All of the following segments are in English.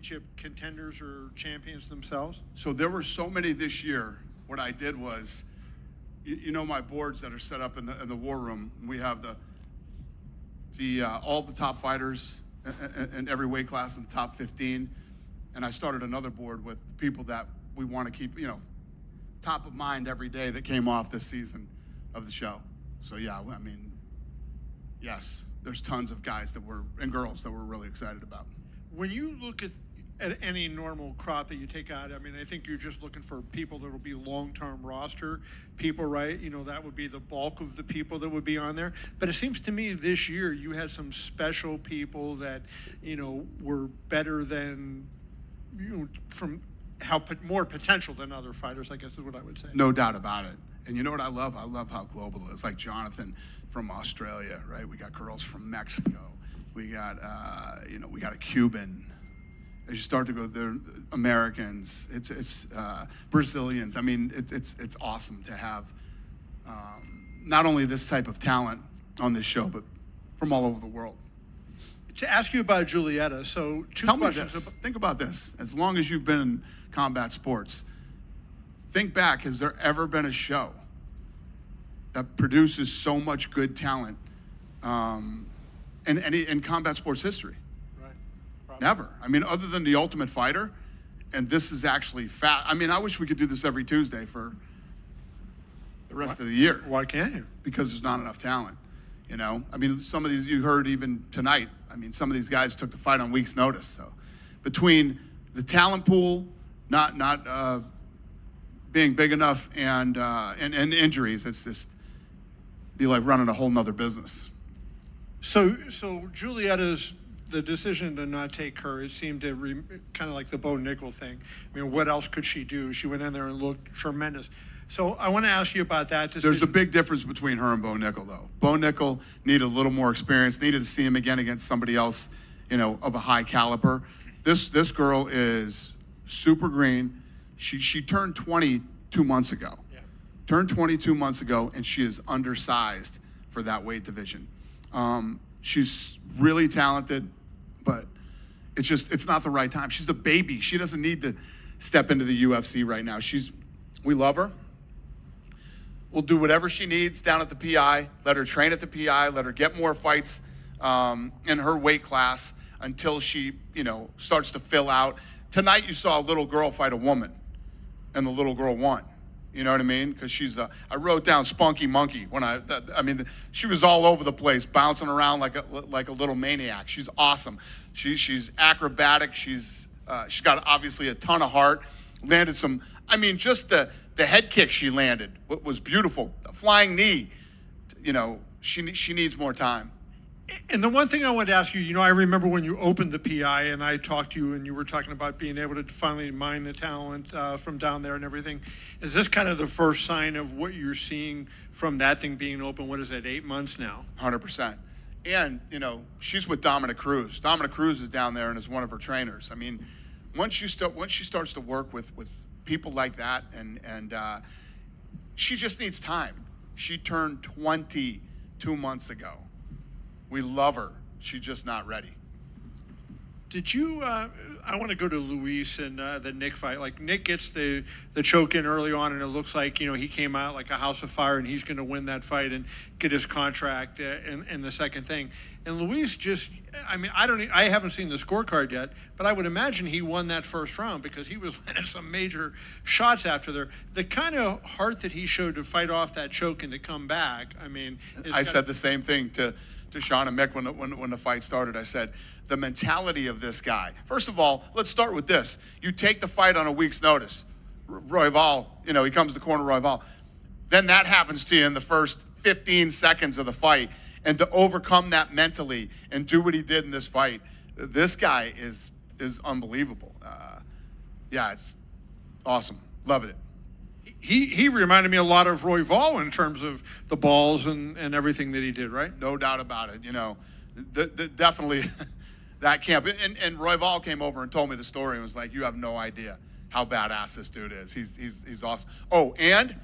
championship contenders or champions themselves? So there were so many this year. What I did was, you know, my boards that are set up in the war room. We have all the top fighters in every weight class in the top 15, and I started another board with people that we want to keep, you know, top of mind every day that came off this season of the show. So yeah, I mean, yes, there's tons of guys and girls that we're really excited about. When you look at any normal crop that you take out, I mean, I think you're just looking for people that will be long-term roster people, right? You know, that would be the bulk of the people that would be on there. But it seems to me this year you had some special people that, you know, were better than, you know, from how more potential than other fighters, I guess is what I would say. No doubt about it. And you know what I love? I love how global it is. Like Jonathan from Australia, right? We got girls from Mexico. We got, you know, we got a Cuban. As you start to go there, Americans, it's Brazilians. I mean, it's awesome to have not only this type of talent on this show, but from all over the world. To ask you about Julieta, so Tell me this. Think about this. As long as you've been in combat sports, think back, has there ever been a show that produces so much good talent in combat sports history? Never. I mean, other than The Ultimate Fighter, and this is actually I mean, I wish we could do this every Tuesday for the rest of the year. Why can't you? Because there's not enough talent, you know? I mean, some of these, you heard even tonight, I mean, some of these guys took the fight on week's notice. So between the talent pool not being big enough and injuries, it's just be like running a whole nother business. So Julieta's, the decision to not take her, it seemed to kind of like the Bo Nickel thing. I mean, what else could she do? She went in there and looked tremendous. So I want to ask you about that decision. There's a big difference between her and Bo Nickel, though. Bo Nickel needed a little more experience, needed to see him again against somebody else, you know, of a high caliber. This girl is super green. She turned 20 2 months ago. Yeah. Turned 22 months ago, and she is undersized for that weight division. She's really talented, but it's not the right time. She's a baby. She doesn't need to step into the UFC right now. We love her. We'll do whatever she needs down at the PI, let her train at the PI, let her get more fights in her weight class until she, you know, starts to fill out. Tonight you saw a little girl fight a woman, and the little girl won. You know what I mean? Because I wrote down Spunky Monkey when I mean, she was all over the place, bouncing around like a little maniac. She's awesome. She's acrobatic. She's got obviously a ton of heart. Landed some, I mean, just the head kick she landed was beautiful. A flying knee, you know, she needs more time. And the one thing I wanted to ask you, you know, I remember when you opened the PI and I talked to you and you were talking about being able to finally mine the talent from down there and everything. Is this kind of the first sign of what you're seeing from that thing being open? What is it, 8 months now? 100%. And, you know, she's with Dominic Cruz. Dominic Cruz is down there and is one of her trainers. I mean, once she starts to work with people like that, and she just needs time. She turned 20 2 months ago. We love her. She's just not ready. Did you, I want to go to Luis and the Nick fight. Like, Nick gets the choke in early on, and it looks like, you know, he came out like a house of fire, and he's going to win that fight and get his contract in the second thing. And Luis just, I mean, I haven't seen the scorecard yet, but I would imagine he won that first round because he was landing some major shots after there. The kind of heart that he showed to fight off that choke and to come back, I mean. I said the same thing to Sean and Mick when the fight started. I said, the mentality of this guy. First of all, let's start with this. You take the fight on a week's notice. Royval, you know, he comes to corner Royval. Then that happens to you in the first 15 seconds of the fight. And to overcome that mentally and do what he did in this fight, this guy is unbelievable. Yeah, it's awesome. Loving it. He reminded me a lot of Royval in terms of the balls and everything that he did, right? No doubt about it. You know, definitely that camp. And Royval came over and told me the story and was like, you have no idea how badass this dude is. He's awesome. Oh, and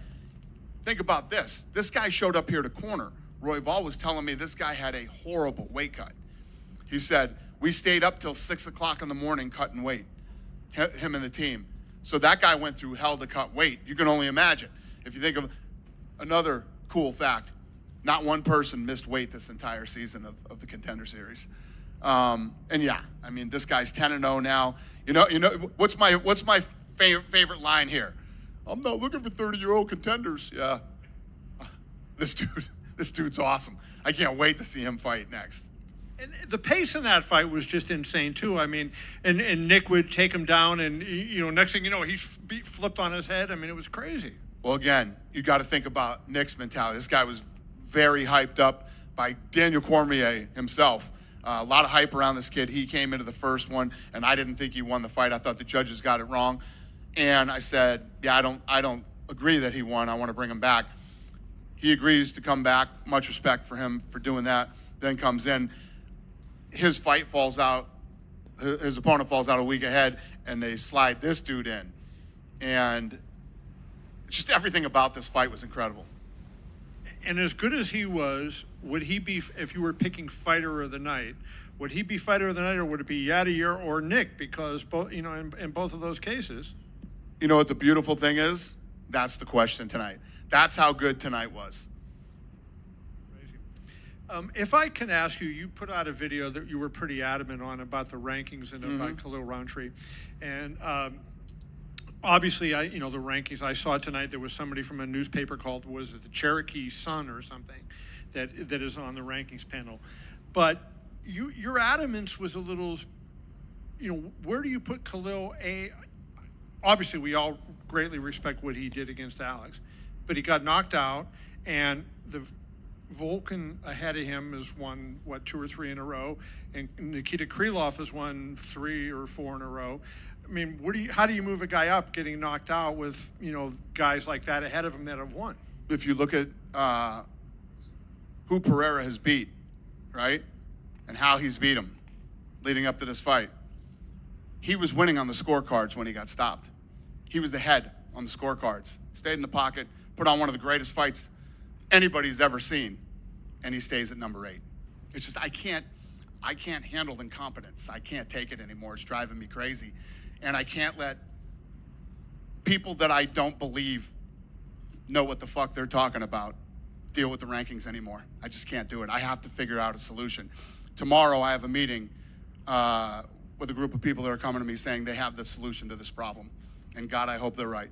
think about this. This guy showed up here to corner. Royval was telling me this guy had a horrible weight cut. He said, we stayed up till 6 o'clock in the morning cutting weight, him and the team. So that guy went through hell to cut weight. You can only imagine. If you think of another cool fact, not one person missed weight this entire season of the Contender Series. And yeah, I mean, this guy's 10-0 now. You know, what's my favorite line here? I'm not looking for 30-year-old contenders. Yeah, this dude's awesome. I can't wait to see him fight next. And the pace in that fight was just insane too. I mean, and Nick would take him down, and next thing you know, he's flipped on his head. I mean, it was crazy. Well, again, you got to think about Nick's mentality. This guy was very hyped up by Daniel Cormier himself. A lot of hype around this kid. He came into the first one, and I didn't think he won the fight. I thought the judges got it wrong, and I said, yeah, I don't agree that he won. I want to bring him back. He agrees to come back. Much respect for him for doing that. Then comes in. His fight falls out. His opponent falls out a week ahead, and they slide this dude in. And just everything about this fight was incredible. And as good as he was, would he be, if you were picking fighter of the night, would he be fighter of the night, or would it be Yadir or Nick? Because both, in both of those cases. You know what the beautiful thing is? That's the question tonight. That's how good tonight was. If I can ask you, you put out a video that you were pretty adamant on about the rankings and about Khalil Rountree, and obviously, the rankings I saw tonight. There was somebody from a newspaper called, was it the Cherokee Sun or something, that is on the rankings panel. But your adamance was a little, where do you put Khalil? Obviously, we all greatly respect what he did against Alex, but he got knocked out, and the Volkan ahead of him has won, 2 or 3 in a row, and Nikita Krylov has won 3 or 4 in a row. I mean, how do you move a guy up getting knocked out with, guys like that ahead of him that have won? If you look at who Pereira has beat, right, and how he's beat him leading up to this fight, he was winning on the scorecards when he got stopped. He was the head on the scorecards, stayed in the pocket, put on one of the greatest fights anybody's ever seen, and he stays at number 8. It's just I can't handle incompetence. I can't take it anymore. It's driving me crazy, and I can't let people that I don't believe know what the fuck they're talking about deal with the rankings anymore. I just can't do it. I have to figure out a solution. Tomorrow I have a meeting with a group of people that are coming to me saying they have the solution to this problem, and God, I hope they're right,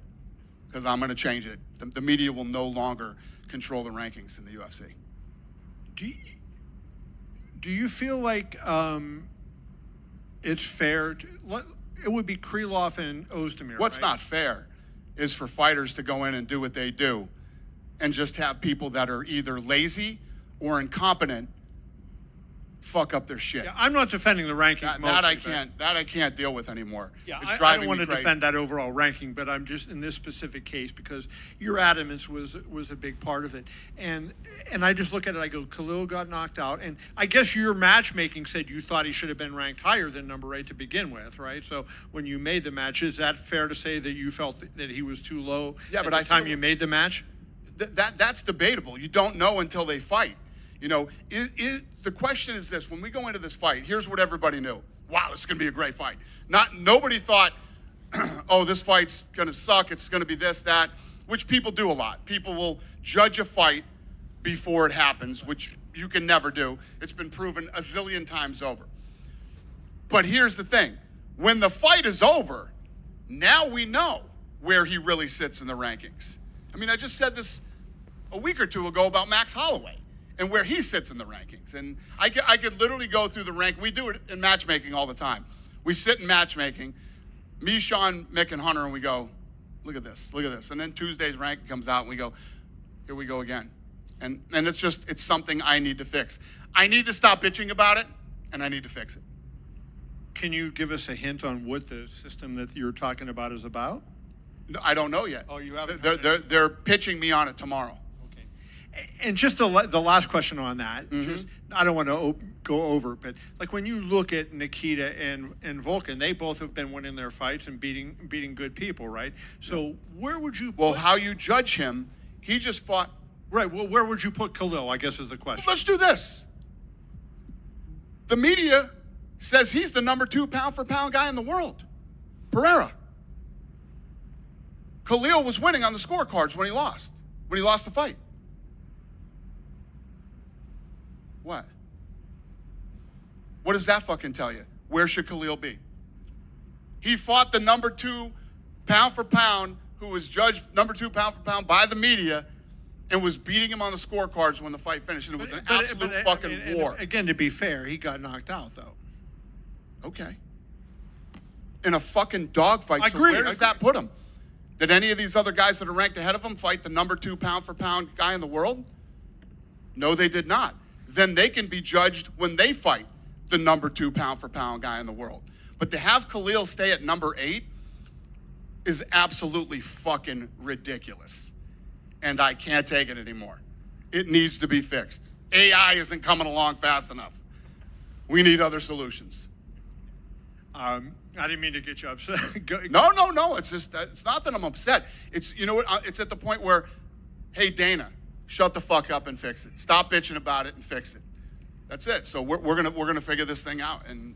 because I'm going to change it. The media will no longer control the rankings in the UFC. Do you feel like it's fair? It would be Krylov and Ozdemir. What's right? not fair is for fighters to go in and do what they do and just have people that are either lazy or incompetent fuck up their shit. Yeah, I'm not defending the rankings. That I can't deal with anymore. Yeah, it's I don't want to defend that overall ranking, but I'm just in this specific case because your adamance was a big part of it, and I just look at it. I go, Khalil got knocked out, and I guess your matchmaking said you thought he should have been ranked higher than number 8 to begin with, right? So when you made the match, is that fair to say that you felt that he was too low? Yeah, but at the time you made the match. That's debatable. You don't know until they fight. The question is this: when we go into this fight, here's what everybody knew. Wow, this is going to be a great fight. Nobody thought, oh, this fight's going to suck. It's going to be this, that, which people do a lot. People will judge a fight before it happens, which you can never do. It's been proven a zillion times over. But here's the thing. When the fight is over, now we know where he really sits in the rankings. I mean, I just said this a week or two ago about Max Holloway and where he sits in the rankings. And I could literally go through the rank. We do it in matchmaking all the time. We sit in matchmaking, me, Sean, Mick, and Hunter, and we go, look at this, look at this. And then Tuesday's ranking comes out, and we go, here we go again. And it's something I need to fix. I need to stop bitching about it, and I need to fix it. Can you give us a hint on what the system that you're talking about is about? No, I don't know yet. Oh, you haven't? They're pitching me on it tomorrow. And just the last question on that, just I don't want to go over, but like when you look at Nikita and Volkan, they both have been winning their fights and beating good people, right? So where would you? Well, how you judge him? He just fought. Right. Well, where would you put Khalil? I guess is the question. Let's do this. The media says he's the number 2 pound-for-pound guy in the world. Pereira. Khalil was winning on the scorecards when he lost the fight. What? What does that fucking tell you? Where should Khalil be? He fought the number 2 pound-for-pound, who was judged number 2 pound-for-pound by the media, and was beating him on the scorecards when the fight finished. And it was an absolute fucking war. Again, to be fair, he got knocked out, though. Okay. In a fucking dogfight. I agree. Where does that put him? Did any of these other guys that are ranked ahead of him fight the number 2 pound-for-pound guy in the world? No, they did not. Then they can be judged when they fight the number 2 pound-for-pound guy in the world. But to have Khalil stay at number 8 is absolutely fucking ridiculous. And I can't take it anymore. It needs to be fixed. AI isn't coming along fast enough. We need other solutions. I didn't mean to get you upset. No. It's just, it's not that I'm upset. It's, you know what, it's at the point where, hey, Dana, shut the fuck up and fix it. Stop bitching about it and fix it. That's it. So we're gonna figure this thing out, and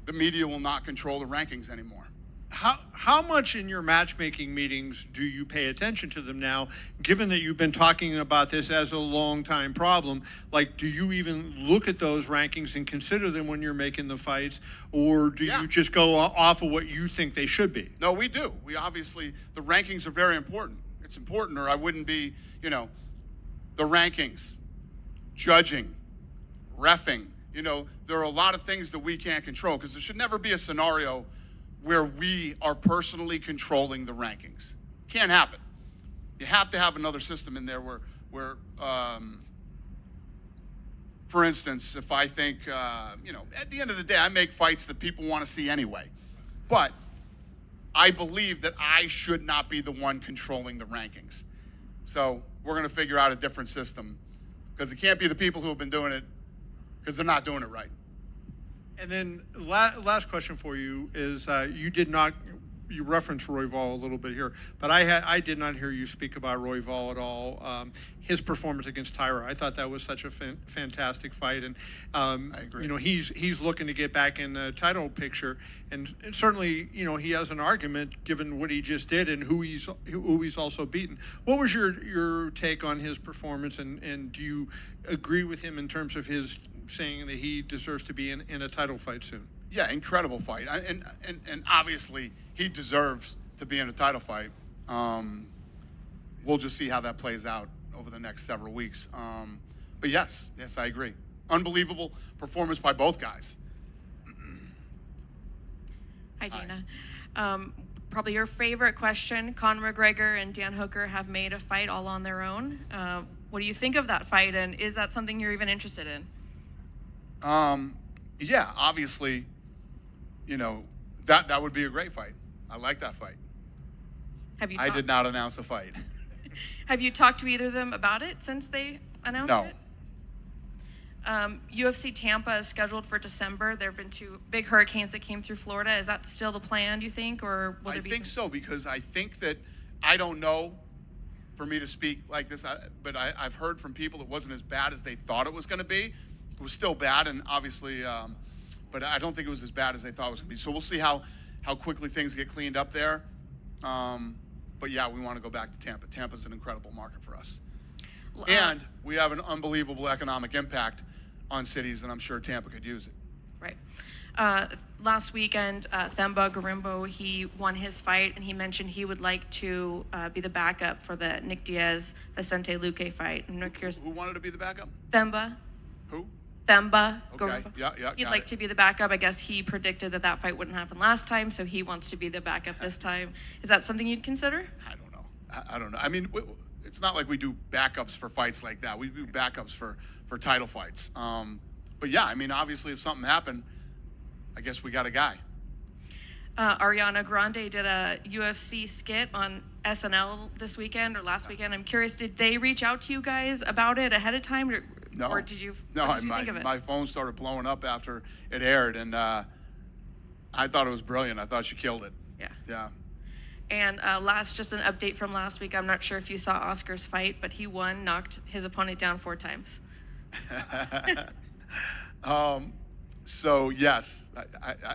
the media will not control the rankings anymore. How much in your matchmaking meetings do you pay attention to them now, given that you've been talking about this as a long-time problem? Like, do you even look at those rankings and consider them when you're making the fights, or do you just go off of what you think they should be? No, we do. We obviously, the rankings are very important. It's important, or I wouldn't be, the rankings, judging, reffing, there are a lot of things that we can't control, because there should never be a scenario where we are personally controlling the rankings. Can't happen. You have to have another system in there where for instance, if I think, at the end of the day, I make fights that people want to see anyway. But I believe that I should not be the one controlling the rankings. So we're going to figure out a different system, because it can't be the people who have been doing it, because they're not doing it right. And then last question for you is, you referenced Royval a little bit here, but I did not hear you speak about Royval at all. His performance against Tyra, I thought that was such a fantastic fight, and I agree. He's looking to get back in the title picture, and certainly he has an argument given what he just did and who he's also beaten. What was your take on his performance, and do you agree with him in terms of his saying that he deserves to be in a title fight soon? Yeah, incredible fight, and obviously he deserves to be in a title fight. We'll just see how that plays out over the next several weeks. But yes, I agree. Unbelievable performance by both guys. Hi, Dana. Probably your favorite question. Conor McGregor and Dan Hooker have made a fight all on their own. What do you think of that fight, and is that something you're even interested in? Yeah, obviously, that would be a great fight. I like that fight. I did not announce a fight. Have you talked to either of them about it since they announced it? UFC Tampa is scheduled for December. There have been 2 big hurricanes that came through Florida. Is that still the plan, do you think, or will there be? I think so, because I think that, I don't know for me to speak like this, but I've heard from people it wasn't as bad as they thought it was going to be. It was still bad, and obviously, but I don't think it was as bad as they thought it was going to be. So we'll see how quickly things get cleaned up there. But yeah, we want to go back to Tampa. Tampa's an incredible market for us. And we have an unbelievable economic impact on cities, and I'm sure Tampa could use it. Right. Last weekend, Themba Garimbo, he won his fight, and he mentioned he would like to be the backup for the Nick Diaz-Vicente Luque fight. Who wanted to be the backup? Themba. Who? Themba. Okay. Yeah. He'd like to be the backup. I guess he predicted that fight wouldn't happen last time, so he wants to be the backup this time. Is that something you'd consider? I don't know. I mean, it's not like we do backups for fights like that. We do backups for title fights. But yeah, I mean, obviously, if something happened, I guess we got a guy. Ariana Grande did a UFC skit on SNL this weekend or last weekend. I'm curious, did they reach out to you guys about it ahead of time? No. Or did you? No, what did you think of it? My phone started blowing up after it aired, and I thought it was brilliant. I thought she killed it. Yeah. And just an update from last week. I'm not sure if you saw Oscar's fight, but he knocked his opponent down 4 times. So yes,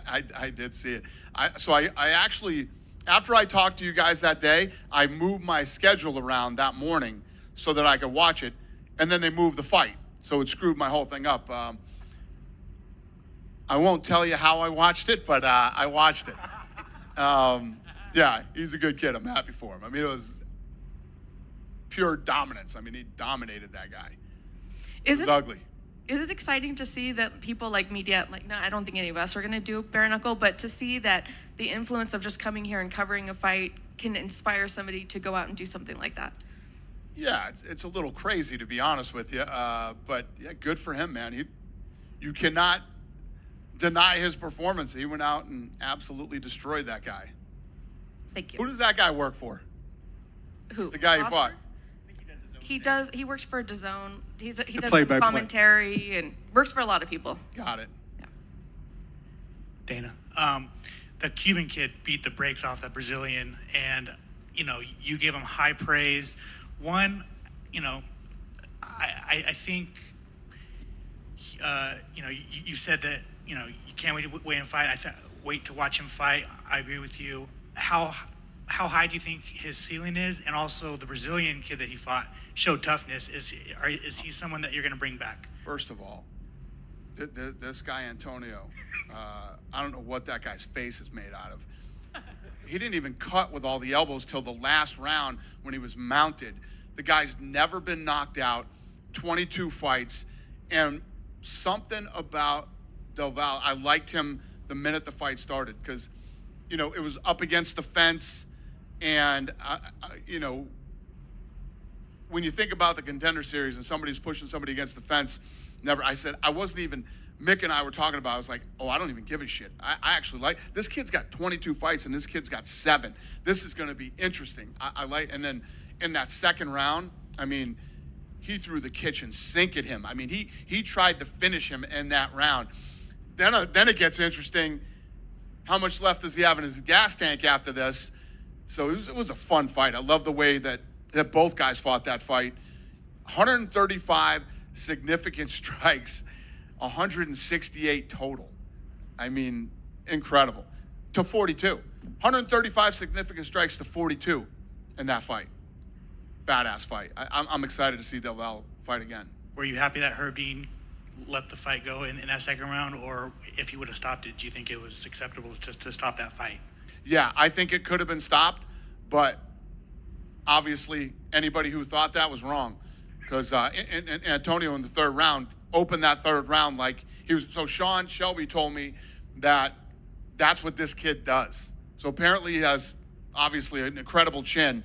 I did see it. I actually, after I talked to you guys that day, I moved my schedule around that morning so that I could watch it, and then they moved the fight, so it screwed my whole thing up. I won't tell you how I watched it, but I watched it. Yeah, he's a good kid. I'm happy for him. I mean, it was pure dominance. I mean, he dominated that guy. Is It was it ugly. is it exciting to see that people like media, like, no, I don't think any of us are going to do bare knuckle, but to see that the influence of just coming here and covering a fight can inspire somebody to go out and do something like that? Yeah, it's a little crazy, to be honest with you. But yeah, good for him, man. You cannot deny his performance. He went out and absolutely destroyed that guy. Thank you. Who does that guy work for? Who? The guy he Oscar? fought. He does. He works for DAZN. He does play-by-play. commentary and works for a lot of people. Got it. Dana. The Cuban kid beat the brakes off the Brazilian, and you gave him high praise. One, I think you said that you can't wait and fight. Wait to watch him fight. I agree with you. How high do you think his ceiling is? And also the Brazilian kid that he fought showed toughness. Is he someone that you're going to bring back? First of all, this guy Antonio, I don't know what that guy's face is made out of. He didn't even cut with all the elbows till the last round when he was mounted. The guy's never been knocked out, 22 fights, and something about Del Valle, I liked him the minute the fight started because, it was up against the fence, and, when you think about the Contender series and somebody's pushing somebody against the fence, Mick and I were talking about, I was like, oh, I don't even give a shit. I actually like, this kid's got 22 fights and this kid's got 7. This is going to be interesting. And then in that second round, I mean, he threw the kitchen sink at him. I mean, he tried to finish him in that round. Then it gets interesting. How much left does he have in his gas tank after this? So it was a fun fight. I love the way that both guys fought that fight. 135 significant strikes, 168 total. I mean, incredible. To 42. 135 significant strikes to 42 in that fight. Badass fight. I'm excited to see Del Valle fight again. Were you happy that Herb Dean let the fight go in that second round, or if he would have stopped it, do you think it was acceptable just to stop that fight? Yeah, I think it could have been stopped, but obviously anybody who thought that was wrong, because Antonio in the third round opened that third round like he was. So Sean Shelby told me that that's what this kid does. So apparently he has obviously an incredible chin,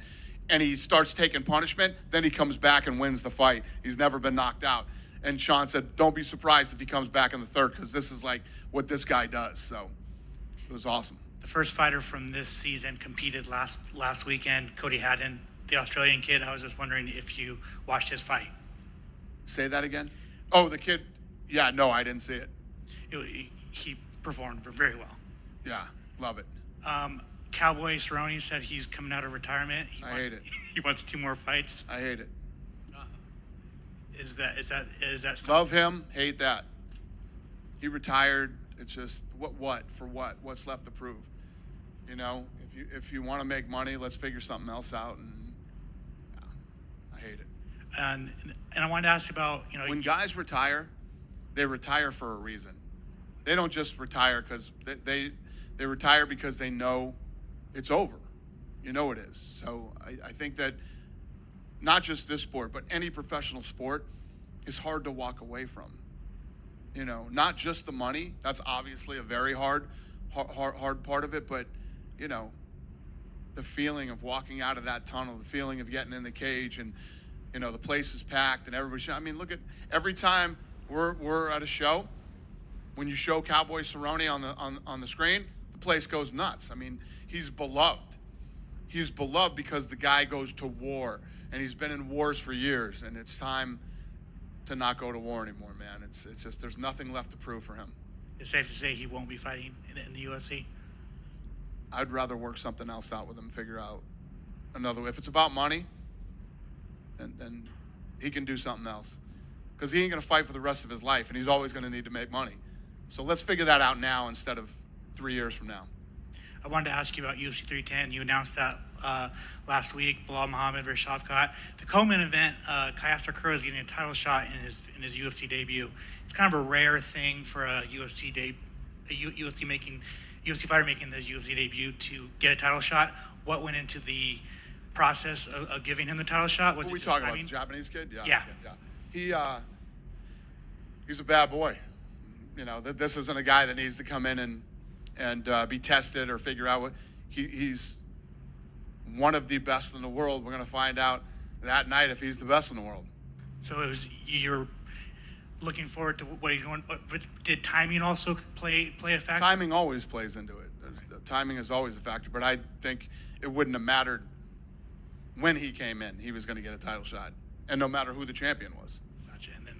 and he starts taking punishment, then he comes back and wins the fight. He's never been knocked out. And Sean said, don't be surprised if he comes back in the third, because this is like what this guy does. So it was awesome. The first fighter from this season competed last weekend, Cody Haddon, the Australian kid. I was just wondering if you watched his fight. Say that again? Oh, the kid. Yeah, no, I didn't see it. He performed very well. Yeah, love it. Cowboy Cerrone said he's coming out of retirement. I hate it. He wants 2 more fights. I hate it. Is that still? Love him, hate that. He retired. It's just what for what? What's left to prove? If you want to make money, let's figure something else out. And yeah, I hate it. And I wanted to ask about when guys retire, they retire for a reason. They don't just retire because they retire because they know it's over. It is. So I think that not just this sport, but any professional sport is hard to walk away from. Not just the money. That's obviously a very hard part of it, but the feeling of walking out of that tunnel, the feeling of getting in the cage, and the place is packed and everybody. I mean, look at every time we're at a show. When you show Cowboy Cerrone on the screen, the place goes nuts. I mean, he's beloved. He's beloved because the guy goes to war, and he's been in wars for years, and it's time to not go to war anymore, man. It's just there's nothing left to prove for him. It's safe to say he won't be fighting in the UFC. I'd rather work something else out with him, figure out another way. If it's about money, then he can do something else, because he ain't gonna fight for the rest of his life, and he's always gonna need to make money. So let's figure that out now instead of 3 years from now. I wanted to ask you about UFC 310. You announced that last week, Bilal Muhammad versus Shavkat. The co-main event, Kai Kura is getting a title shot in his UFC debut. It's kind of a rare thing for a UFC fighter making the UFC debut to get a title shot. What went into the process of giving him the title shot? Was Who are we it talking about? The Japanese kid? Yeah. He's a bad boy. You know, this isn't a guy that needs to come in and be tested or figure out what he's one of the best in the world. We're going to find out that night if he's the best in the world. So it was, you're looking forward to what he's going. But did timing also play a factor? Timing always plays into it. Timing is always a factor. But I think it wouldn't have mattered when he came in. He was going to get a title shot, and no matter who the champion was. Gotcha. And then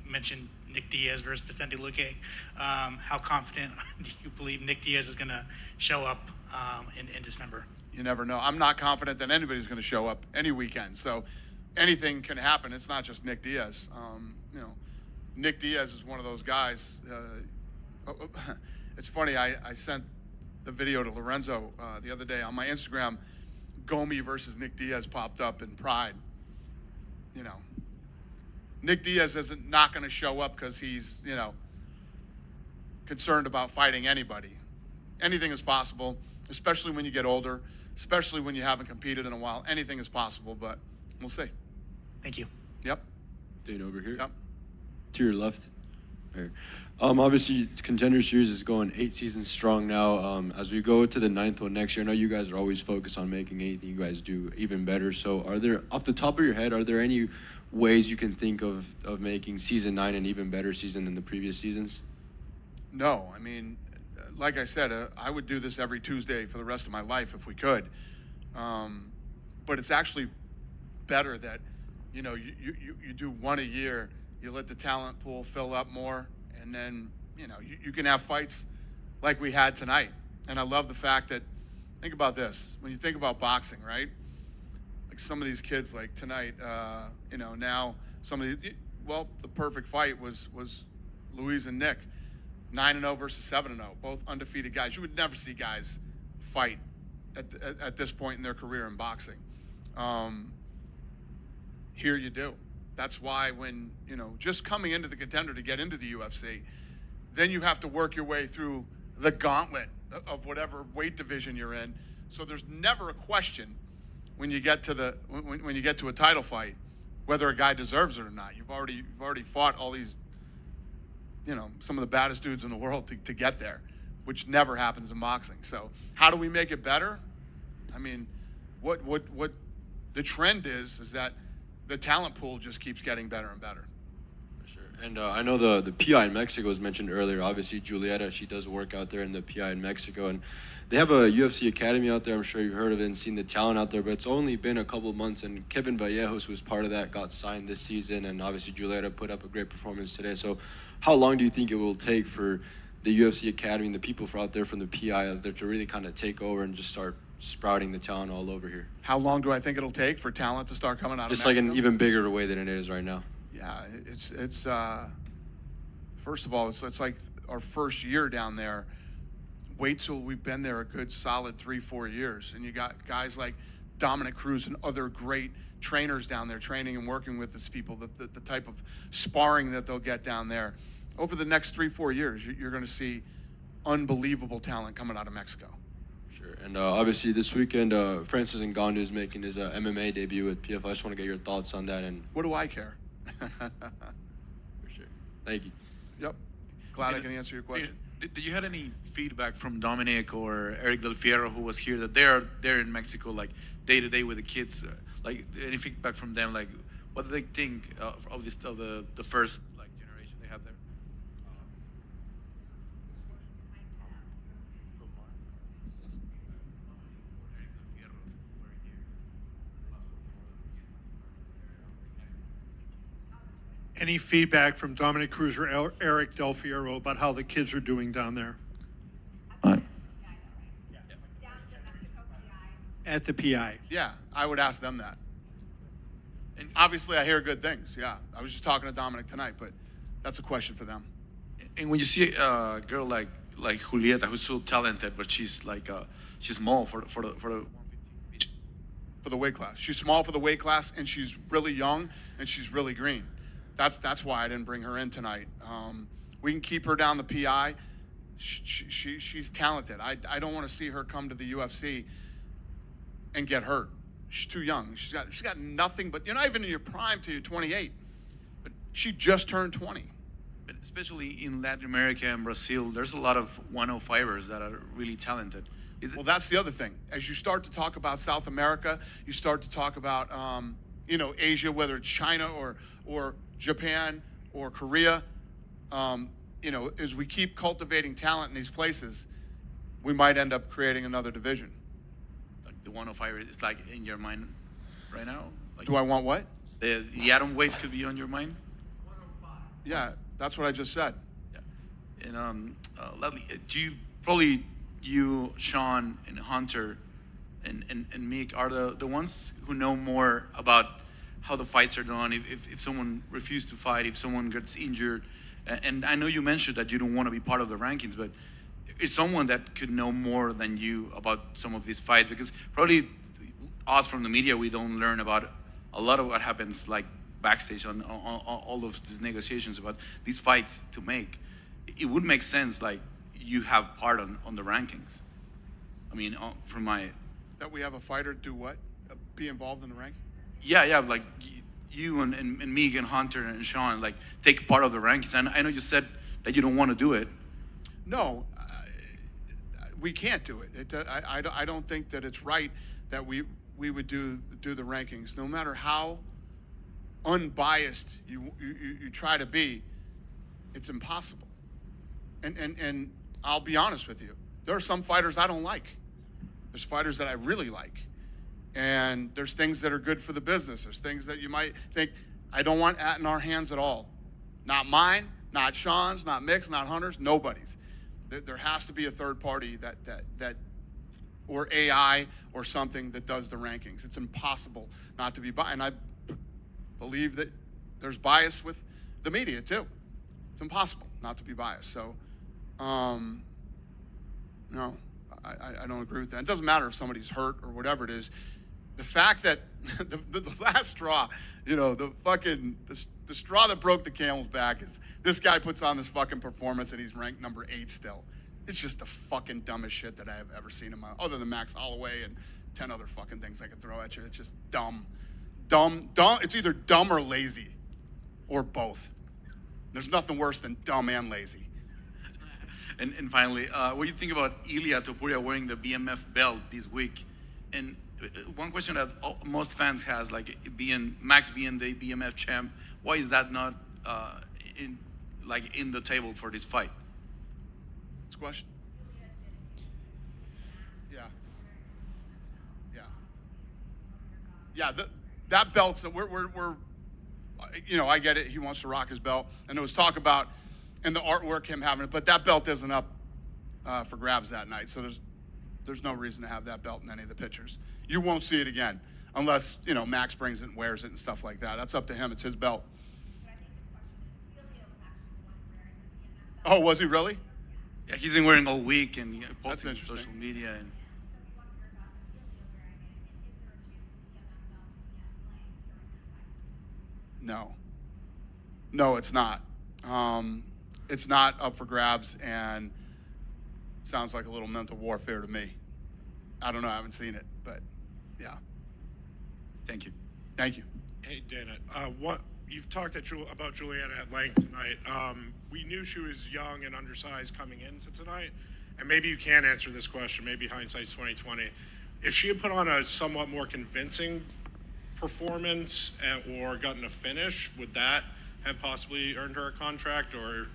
mentioned Nick Diaz versus Vicente Luque. How confident do you believe Nick Diaz is going to show up in December? You never know. I'm not confident that anybody's going to show up any weekend. So anything can happen. It's not just Nick Diaz. You know, Nick Diaz is one of those guys. It's funny. I sent the video to Lorenzo the other day on my Instagram. Gomi versus Nick Diaz popped up in Pride. You know, Nick Diaz isn't not going to show up because he's, you know, concerned about fighting anybody. Anything is possible, especially when you get older, especially when you haven't competed in a while. Anything is possible, but we'll see. Thank you. Yep. Dane over here. Yep. To your left. Right. Obviously, Contender Series is going 8 seasons strong now. As we go to the 9th one next year, I know you guys are always focused on making anything you guys do even better. So are there, off the top of your head, are there any ways you can think of making season 9 an even better season than the previous seasons? No, I mean, like I said, I would do this every Tuesday for the rest of my life if we could. But it's actually better that, you know, you do one a year, you let the talent pool fill up more, and then, you know, you can have fights like we had tonight. And I love the fact that, think about this, when you think about boxing, right? Like some of these kids, like tonight, you know, now well, the perfect fight was Luis and Nick. 9-0 versus 7-0, both undefeated guys. You would never see guys fight at this point in their career in boxing. Here you do. That's why when, you know, just coming into the Contender to get into the UFC, then you have to work your way through the gauntlet of whatever weight division you're in. So there's never a question when you get to when you get to a title fight whether a guy deserves it or not. You've already fought all these, you know, some of the baddest dudes in the world to get there, which never happens in boxing. So how do we make it better? I mean, what the trend is that the talent pool just keeps getting better and better. For sure. And I know the PI in Mexico was mentioned earlier. Obviously, Julieta, she does work out there in the PI in Mexico. And they have a UFC academy out there. I'm sure you've heard of it and seen the talent out there. But it's only been a couple of months. And Kevin Vallejos, who was part of that, got signed this season. And obviously, Julieta put up a great performance today. So how long do you think it will take for the UFC academy and the people out there from the PI out there to really kind of take over and just start sprouting the talent all over here? How long do I think it'll take for talent to start coming out just of like Mexico? an even bigger way than it is right now? Yeah, it's first of all, it's like our first year down there. Wait till we've been there a good solid 3-4 years, and you got guys like Dominic Cruz and other great trainers down there training and working with these people, the type of sparring that they'll get down there. Over the next 3-4 years, you're going to see unbelievable talent coming out of Mexico. Sure. And obviously this weekend, Francis Ngannou is making his MMA debut with PFL. I just want to get your thoughts on that. And What do I care? for sure. Thank you. Yep. Glad I can answer your question. Did you had any feedback from Dominic or Eric Del Fierro, who was here, that they're in Mexico, like day to day with the kids? Like any feedback from them? Like what do they think of the first like generation they have there? Any feedback from Dominic Cruz or Eric Del Fierro about how the kids are doing down there? At the PI. Yeah, I would ask them that. And obviously I hear good things, yeah. I was just talking to Dominic tonight, but that's a question for them. And when you see a girl like Julieta, who's so talented, but she's she's small for the weight class. She's small for the weight class, and she's really young, and she's really green. That's why I didn't bring her in tonight. We can keep her down the PI. She's talented. I don't want to see her come to the UFC and get hurt. She's too young. She's got nothing. But you're not even in your prime till you're 28. But she just turned 20. But especially in Latin America and Brazil, there's a lot of 105ers that are really talented. Well, that's the other thing. As you start to talk about South America, you start to talk about, Asia, whether it's China or Japan or Korea. As we keep cultivating talent in these places, we might end up creating another division. Like the 105 is like in your mind right now? Like Do I want what? the atom weight could be on your mind? Yeah, that's what I just said. Yeah. And Leslie, you, Sean, and Hunter, and Meek are the ones who know more about how the fights are done. If someone refuses to fight, if someone gets injured, and I know you mentioned that you don't want to be part of the rankings, but it's someone that could know more than you about some of these fights, because probably us from the media, we don't learn about a lot of what happens like backstage on all of these negotiations about these fights to make. It would make sense like you have part on the rankings. I mean, from my... That we have a fighter do what? Be involved in the ranking? Yeah, like you and Meek and Hunter and Sean, like take part of the rankings. And I know you said that you don't want to do it. No, we can't do it. I don't think that it's right that we would do the rankings. No matter how unbiased you try to be, it's impossible. And I'll be honest with you. There are some fighters I don't like. There's fighters that I really like. And there's things that are good for the business. There's things that you might think, I don't want in our hands at all. Not mine, not Sean's, not Mick's, not Hunter's, nobody's. There has to be a third party that or AI or something that does the rankings. It's impossible not to be biased. And I believe that there's bias with the media too. It's impossible not to be biased. So, no, I don't agree with that. It doesn't matter if somebody's hurt or whatever it is. The fact that the last straw, the straw that broke the camel's back is this guy puts on this fucking performance and he's ranked number 8 still. It's just the fucking dumbest shit that I have ever seen in my, other than Max Holloway and 10 other fucking things I could throw at you. It's just dumb. It's either dumb or lazy, or both. There's nothing worse than dumb and lazy. And finally, what do you think about Ilia Topuria wearing the BMF belt this week? And one question that most fans has, like Max being the BMF champ, why is that not in the table for this fight? What's the question? Yeah. That belt's we're I get it. He wants to rock his belt, and there was talk about in the artwork him having it, but that belt isn't up for grabs that night. So there's no reason to have that belt in any of the pictures. You won't see it again unless Max brings it and wears it and stuff like that. That's up to him. It's his belt. Oh, was he really? Yeah, he's been wearing all week and That's posting on interesting. social media. And No, it's not. It's not up for grabs, and sounds like a little mental warfare to me. I don't know. I haven't seen it, but yeah. thank you. Thank you. Hey, Dana. You've talked about Julieta at length tonight. We knew she was young and undersized coming into tonight, and maybe you can answer this question. Maybe hindsight's 2020. If she had put on a somewhat more convincing performance or gotten a finish, would that have possibly earned her a contract, or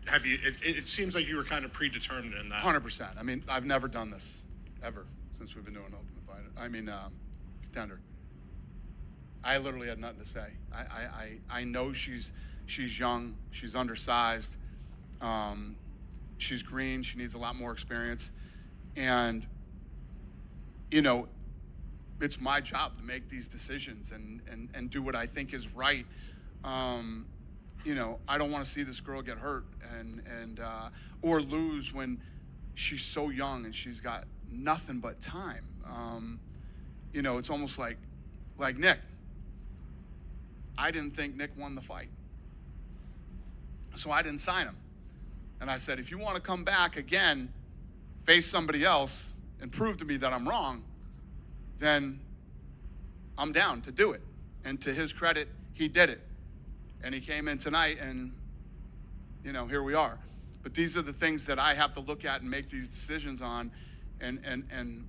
have you? It seems like you were kind of predetermined in that. 100%. I mean, I've never done this ever since we've been doing Ultimate Fighter. Contender. I literally had nothing to say. I know she's young, she's undersized, she's green, she needs a lot more experience, and it's my job to make these decisions and do what I think is right. you know, I don't want to see this girl get hurt or lose when she's so young and she's got nothing but time. You know, it's almost like Nick. I didn't think Nick won the fight, so I didn't sign him. And I said, if you want to come back again, face somebody else, and prove to me that I'm wrong, then I'm down to do it. And to his credit, he did it. And he came in tonight, and, you know, here we are. But these are the things that I have to look at and make these decisions on and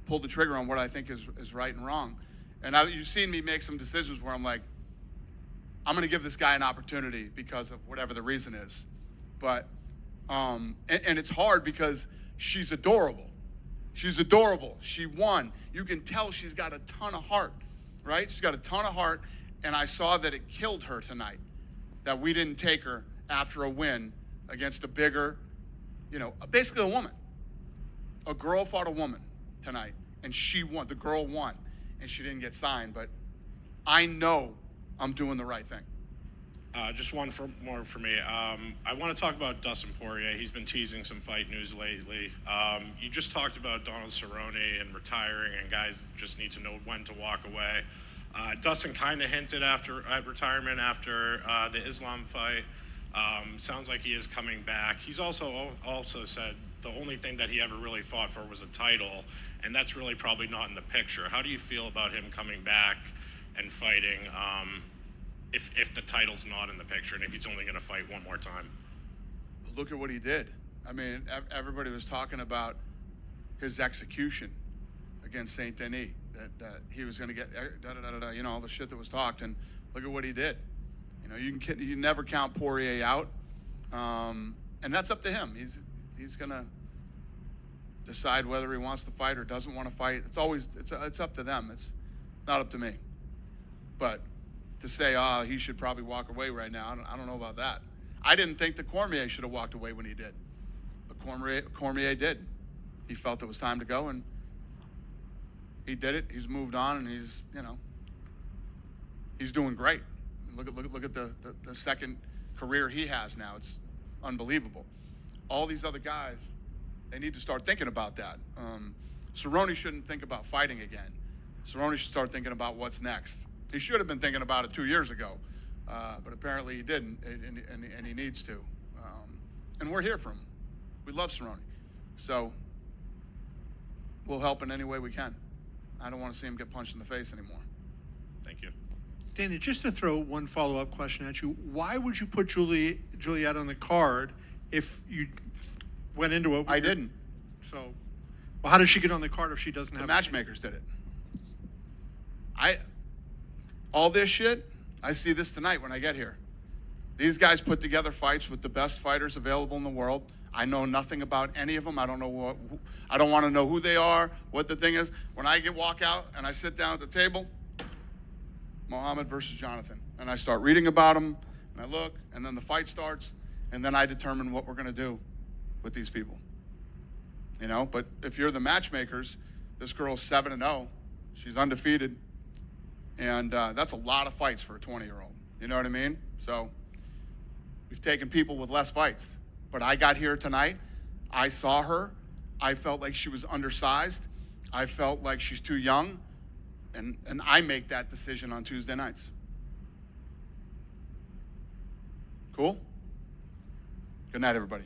pull the trigger on what I think is right and wrong. And you've seen me make some decisions where I'm like, I'm going to give this guy an opportunity because of whatever the reason is. But, and it's hard because she's adorable. She's adorable. She won. You can tell she's got a ton of heart, right? She's got a ton of heart. And I saw that it killed her tonight, that we didn't take her after a win against a bigger, you know, basically a woman. A girl fought a woman tonight, and she won. The girl won, and she didn't get signed. But I know I'm doing the right thing. Just one more for me. I want to talk about Dustin Poirier. He's been teasing some fight news lately. You just talked about Donald Cerrone and retiring, and guys just need to know when to walk away. Dustin kind of hinted at retirement after the Islam fight. Sounds like he is coming back. He's also said the only thing that he ever really fought for was a title, and that's really probably not in the picture. How do you feel about him coming back and fighting if the title's not in the picture and if he's only going to fight one more time? Look at what he did. I mean, everybody was talking about his execution against Saint Denis, that he was going to get you know, all the shit that was talked, and look at what he did. You know, you never count Poirier out, and that's up to him. He's going to decide whether he wants to fight or doesn't want to fight. It's up to them. It's not up to me. But to say, he should probably walk away right now, I don't know about that. I didn't think that Cormier should have walked away when he did, but Cormier did. He felt it was time to go, and he did it. He's moved on, and he's, you know, he's doing great. Look at the second career he has now. It's unbelievable. All these other guys, they need to start thinking about that. Cerrone shouldn't think about fighting again. Cerrone should start thinking about what's next. He should have been thinking about it 2 years ago, but apparently he didn't, and he needs to. And we're here for him. We love Cerrone. So we'll help in any way we can. I don't want to see him get punched in the face anymore. Thank you. Dana, just to throw one follow-up question at you, why would you put Julieta on the card if you went into it? I didn't. So, well, how does she get on the card if she doesn't have The matchmakers did it. All this shit, I see this tonight when I get here. These guys put together fights with the best fighters available in the world. I know nothing about any of them. I don't know I don't want to know who they are, what the thing is. When I walk out and I sit down at the table, Muhammad versus Jonathan, and I start reading about them, and I look, and then the fight starts, and then I determine what we're going to do with these people. You know, but if you're the matchmakers, this girl's 7-0. She's undefeated. And that's a lot of fights for a 20-year-old. You know what I mean? So we've taken people with less fights. But I got here tonight. I saw her. I felt like she was undersized. I felt like she's too young. And I make that decision on Tuesday nights. Cool? Good night, everybody.